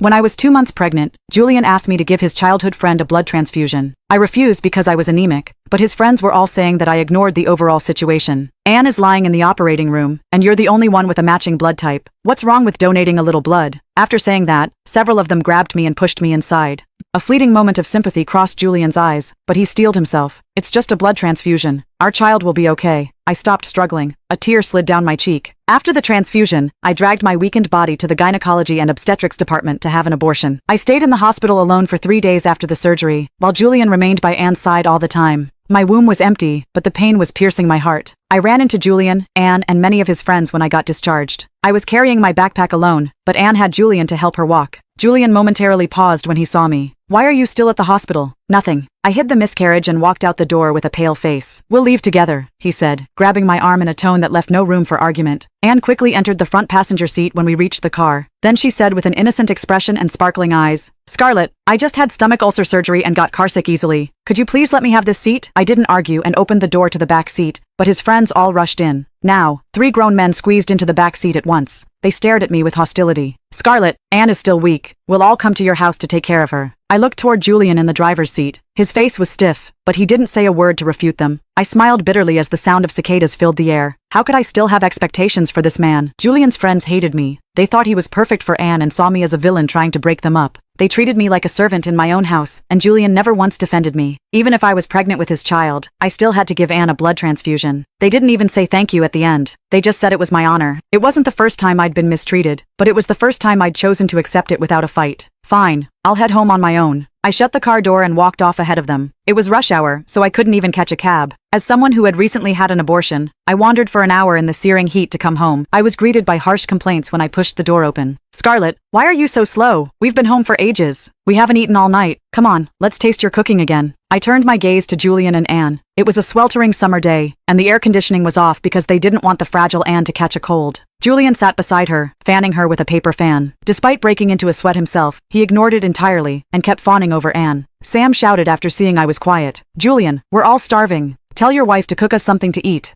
When I was 2 months pregnant, Julian asked me to give his childhood friend a blood transfusion. I refused because I was anemic, but his friends were all saying that I ignored the overall situation. Anne is lying in the operating room, and you're the only one with a matching blood type. What's wrong with donating a little blood? After saying that, several of them grabbed me and pushed me inside. A fleeting moment of sympathy crossed Julian's eyes, but he steeled himself. It's just a blood transfusion. Our child will be okay. I stopped struggling. A tear slid down my cheek. After the transfusion, I dragged my weakened body to the gynecology and obstetrics department to have an abortion. I stayed in the hospital alone for 3 days after the surgery, while Julian remained by Anne's side all the time. My womb was empty, but the pain was piercing my heart. I ran into Julian, Anne, and many of his friends when I got discharged. I was carrying my backpack alone, but Anne had Julian to help her walk. Julian momentarily paused when he saw me. Why are you still at the hospital? Nothing. I hid the miscarriage and walked out the door with a pale face. We'll leave together, he said, grabbing my arm in a tone that left no room for argument. Anne quickly entered the front passenger seat when we reached the car. Then she said with an innocent expression and sparkling eyes, Scarlett, I just had stomach ulcer surgery and got carsick easily. Could you please let me have this seat? I didn't argue and opened the door to the back seat, but his friends all rushed in. Now, 3 grown men squeezed into the back seat at once. They stared at me with hostility. Scarlett, Anne is still weak. We'll all come to your house to take care of her. I looked toward Julian in the driver's seat. His face was stiff, but he didn't say a word to refute them. I smiled bitterly as the sound of cicadas filled the air. How could I still have expectations for this man? Julian's friends hated me. They thought he was perfect for Anne and saw me as a villain trying to break them up. They treated me like a servant in my own house, and Julian never once defended me. Even if I was pregnant with his child, I still had to give Anne a blood transfusion. They didn't even say thank you at the end. They just said it was my honor. It wasn't the first time I'd been mistreated, but it was the first time I'd chosen to accept it without a fight. Fine, I'll head home on my own. I shut the car door and walked off ahead of them. It was rush hour, so I couldn't even catch a cab. As someone who had recently had an abortion, I wandered for an hour in the searing heat to come home. I was greeted by harsh complaints when I pushed the door open. Scarlett, why are you so slow? We've been home for ages. We haven't eaten all night. Come on, let's taste your cooking again. I turned my gaze to Julian and Anne. It was a sweltering summer day, and the air conditioning was off because they didn't want the fragile Anne to catch a cold. Julian sat beside her, fanning her with a paper fan. Despite breaking into a sweat himself, he ignored it entirely and kept fawning over Anne. Sam shouted after seeing I was quiet. Julian, we're all starving. Tell your wife to cook us something to eat.